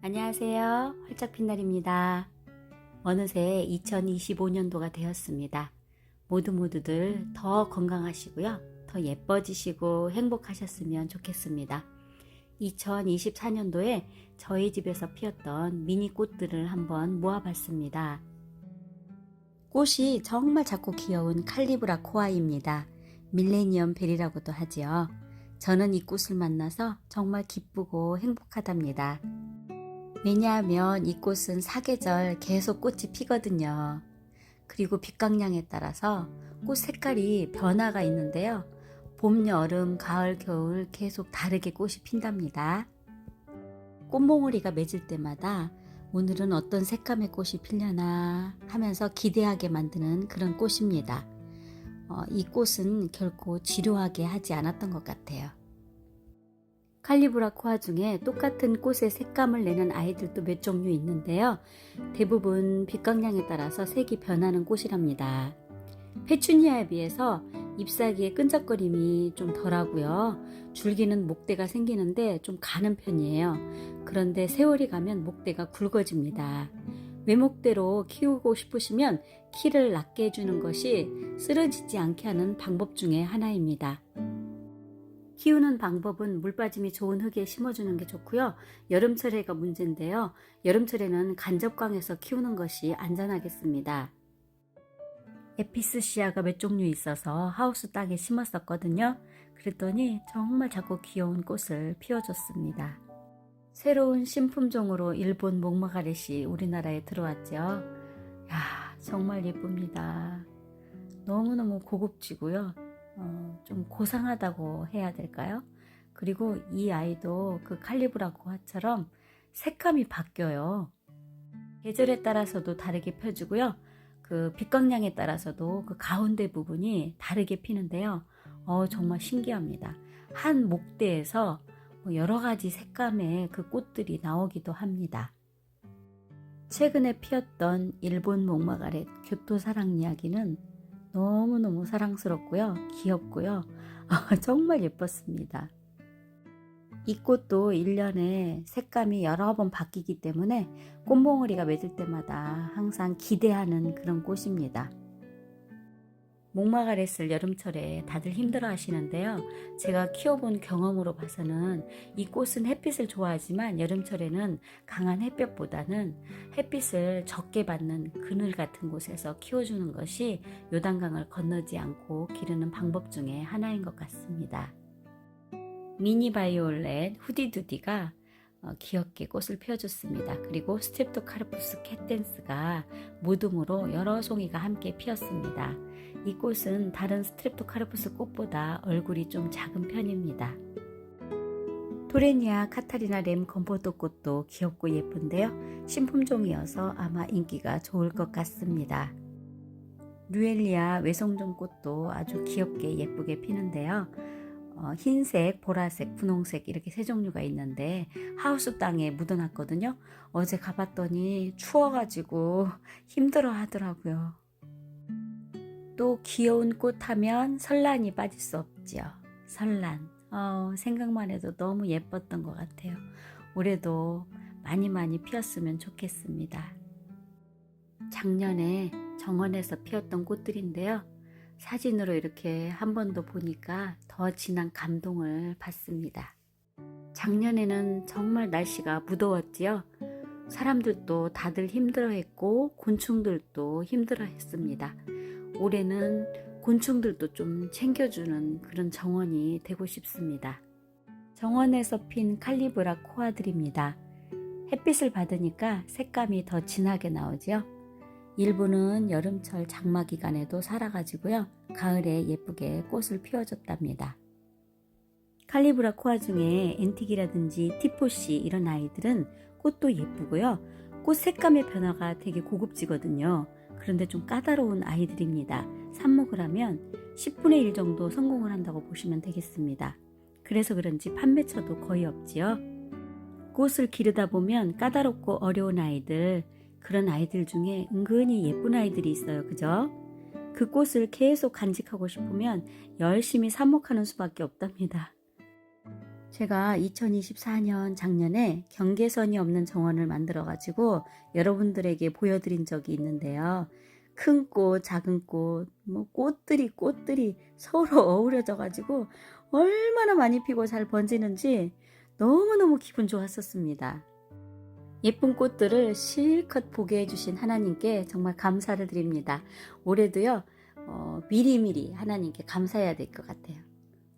안녕하세요. 활짝 핀 날입니다. 어느새 2025년도가 되었습니다. 모두들 더 건강하시고요. 더 예뻐지시고 행복하셨으면 좋겠습니다. 2024년도에 저희 집에서 피었던 미니 꽃들을 한번 모아봤습니다. 꽃이 정말 작고 귀여운 칼리브라 코아입니다. 밀레니엄 벨이라고도 하지요. 저는 이 꽃을 만나서 정말 기쁘고 행복하답니다. 왜냐하면 이 꽃은 사계절 계속 꽃이 피거든요. 그리고 빛광량에 따라서 꽃 색깔이 변화가 있는데요. 봄, 여름, 가을, 겨울 계속 다르게 꽃이 핀답니다. 꽃몽오리가 맺을 때마다 오늘은 어떤 색감의 꽃이 피려나 하면서 기대하게 만드는 그런 꽃입니다. 이 꽃은 결코 지루하게 하지 않았던 것 같아요. 칼리브라 코아 중에 똑같은 꽃의 색감을 내는 아이들도 몇 종류 있는데요. 대부분 빛광량에 따라서 색이 변하는 꽃이랍니다. 페추니아에 비해서 잎사귀의 끈적거림이 좀 덜하고요. 줄기는 목대가 생기는데 좀 가는 편이에요. 그런데 세월이 가면 목대가 굵어집니다. 외목대로 키우고 싶으시면 키를 낮게 해주는 것이 쓰러지지 않게 하는 방법 중에 하나입니다. 키우는 방법은 물 빠짐이 좋은 흙에 심어주는 게 좋고요. 여름철에가 문제인데요. 여름철에는 간접광에서 키우는 것이 안전하겠습니다. 에피스시아가 몇 종류 있어서 하우스 땅에 심었었거든요. 그랬더니 정말 작고 귀여운 꽃을 피워줬습니다. 새로운 신품종으로 일본 목마가렛이 우리나라에 들어왔죠. 야, 정말 예쁩니다. 너무너무 고급지고요. 좀 고상하다고 해야 될까요? 그리고 이 아이도 그 칼리브라 코아처럼 색감이 바뀌어요. 계절에 따라서도 다르게 펴주고요. 그 빛광량에 따라서도 그 가운데 부분이 다르게 피는데요. 정말 신기합니다. 한 목대에서 여러 가지 색감의 그 꽃들이 나오기도 합니다. 최근에 피었던 일본 목마가렛 교토사랑 이야기는 너무너무 사랑스럽고요. 귀엽고요. 정말 예뻤습니다. 이 꽃도 1년에 색감이 여러 번 바뀌기 때문에 꽃몽오리가 맺을 때마다 항상 기대하는 그런 꽃입니다. 목마가렛을 여름철에 다들 힘들어 하시는데요. 제가 키워본 경험으로 봐서는 이 꽃은 햇빛을 좋아하지만 여름철에는 강한 햇볕보다는 햇빛을 적게 받는 그늘 같은 곳에서 키워주는 것이 요단강을 건너지 않고 기르는 방법 중에 하나인 것 같습니다. 미니 바이올렛 후디두디가 귀엽게 꽃을 피워줬습니다. 그리고 스트랩토카르푸스 캣댄스가 무등으로 여러 송이가 함께 피었습니다. 이 꽃은 다른 스트랩토카르푸스 꽃보다 얼굴이 좀 작은 편입니다. 토레니아 카타리나 램 건포도 꽃도 귀엽고 예쁜데요. 신품종이어서 아마 인기가 좋을 것 같습니다. 루엘리아 외성종 꽃도 아주 귀엽게 예쁘게 피는데요. 흰색, 보라색, 분홍색 이렇게 세 종류가 있는데 하우스 땅에 묻어놨거든요. 어제 가봤더니 추워가지고 힘들어 하더라고요. 또 귀여운 꽃 하면 설란이 빠질 수 없죠. 설란. 생각만 해도 너무 예뻤던 것 같아요. 올해도 많이 피었으면 좋겠습니다. 작년에 정원에서 피었던 꽃들인데요. 사진으로 이렇게 한 번 더 보니까 더 진한 감동을 받습니다. 작년에는 정말 날씨가 무더웠지요. 사람들도 다들 힘들어했고 곤충들도 힘들어했습니다. 올해는 곤충들도 좀 챙겨주는 그런 정원이 되고 싶습니다. 정원에서 핀 칼리브라 코아들입니다. 햇빛을 받으니까 색감이 더 진하게 나오죠. 일부는 여름철 장마 기간에도 살아가지고요. 가을에 예쁘게 꽃을 피워줬답니다. 칼리브라 코아 중에 앤틱이라든지 티포시 이런 아이들은 꽃도 예쁘고요. 꽃 색감의 변화가 되게 고급지거든요. 그런데 좀 까다로운 아이들입니다. 삽목을 하면 10분의 1 정도 성공을 한다고 보시면 되겠습니다. 그래서 그런지 판매처도 거의 없지요. 꽃을 기르다 보면 까다롭고 어려운 아이들, 그런 아이들 중에 은근히 예쁜 아이들이 있어요. 그죠? 그 꽃을 계속 간직하고 싶으면 열심히 삽목하는 수밖에 없답니다. 제가 2024년 작년에 경계선이 없는 정원을 만들어 가지고 여러분들에게 보여드린 적이 있는데요. 큰 꽃, 작은 꽃, 뭐 꽃들이 서로 어우러져 가지고 얼마나 많이 피고 잘 번지는지 너무너무 기분 좋았었습니다. 예쁜 꽃들을 실컷 보게 해주신 하나님께 정말 감사를 드립니다. 올해도요, 미리미리 하나님께 감사해야 될 것 같아요.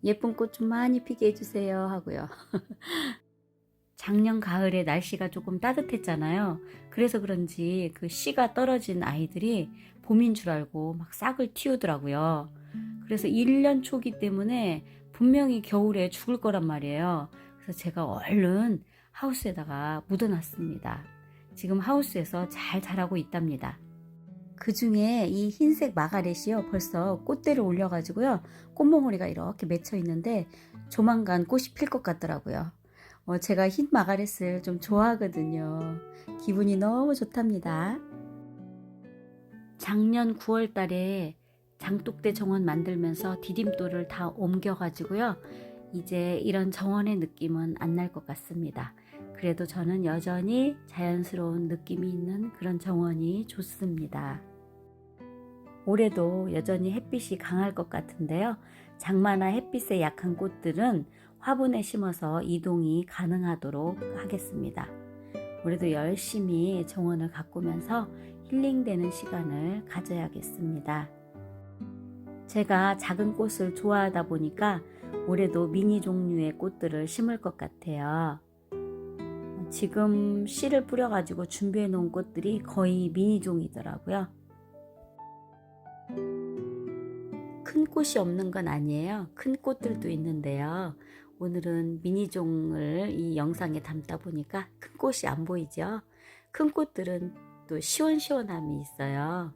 예쁜 꽃 좀 많이 피게 해주세요 하고요. 작년 가을에 날씨가 조금 따뜻했잖아요. 그래서 그런지 그 씨가 떨어진 아이들이 봄인 줄 알고 막 싹을 틔우더라고요. 그래서 1년 초기 때문에 분명히 겨울에 죽을 거란 말이에요. 그래서 제가 얼른 하우스에다가 묻어놨습니다. 지금 하우스에서 잘 자라고 있답니다. 그 중에 이 흰색 마가렛이요, 벌써 꽃대를 올려가지고요, 꽃몽오리가 이렇게 맺혀 있는데 조만간 꽃이 필 것 같더라고요. 제가 흰 마가렛을 좀 좋아하거든요. 기분이 너무 좋답니다. 작년 9월 달에 장독대 정원 만들면서 디딤돌을 다 옮겨가지고요, 이제 이런 정원의 느낌은 안 날 것 같습니다. 그래도 저는 여전히 자연스러운 느낌이 있는 그런 정원이 좋습니다. 올해도 여전히 햇빛이 강할 것 같은데요. 장마나 햇빛에 약한 꽃들은 화분에 심어서 이동이 가능하도록 하겠습니다. 올해도 열심히 정원을 가꾸면서 힐링되는 시간을 가져야겠습니다. 제가 작은 꽃을 좋아하다 보니까 올해도 미니 종류의 꽃들을 심을 것 같아요. 지금 씨를 뿌려가지고 준비해 놓은 꽃들이 거의 미니 종이더라고요. 큰 꽃이 없는 건 아니에요. 큰 꽃들도 있는데요. 오늘은 미니 종을 이 영상에 담다 보니까 큰 꽃이 안 보이죠. 큰 꽃들은 또 시원시원함이 있어요.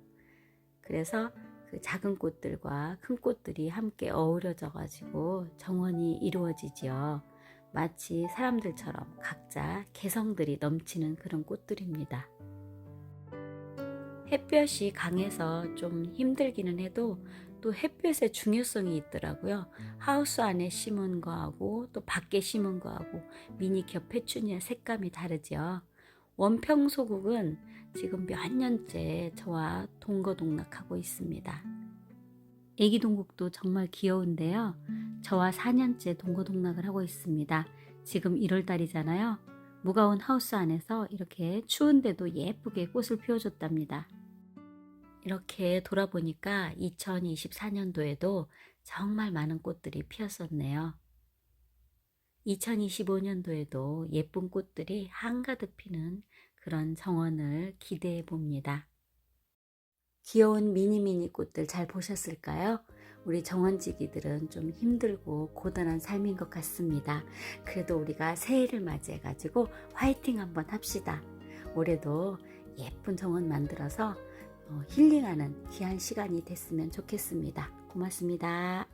그래서 그 작은 꽃들과 큰 꽃들이 함께 어우러져 가지고 정원이 이루어지지요. 마치 사람들처럼 각자 개성들이 넘치는 그런 꽃들입니다. 햇볕이 강해서 좀 힘들기는 해도 또 햇볕의 중요성이 있더라고요. 하우스 안에 심은 거하고 또 밖에 심은 거하고 미니겹 페추니아 색감이 다르죠. 원평소국은 지금 몇 년째 저와 동거동락하고 있습니다. 애기 동국도 정말 귀여운데요. 저와 4년째 동거동락을 하고 있습니다. 지금 1월달이잖아요. 무가온 하우스 안에서 이렇게 추운데도 예쁘게 꽃을 피워줬답니다. 이렇게 돌아보니까 2024년도에도 정말 많은 꽃들이 피었었네요. 2025년도에도 예쁜 꽃들이 한가득 피는 그런 정원을 기대해 봅니다. 귀여운 미니미니 꽃들 잘 보셨을까요? 우리 정원지기들은 좀 힘들고 고단한 삶인 것 같습니다. 그래도 우리가 새해를 맞이해 가지고 화이팅 한번 합시다. 올해도 예쁜 정원 만들어서 힐링하는 귀한 시간이 됐으면 좋겠습니다. 고맙습니다.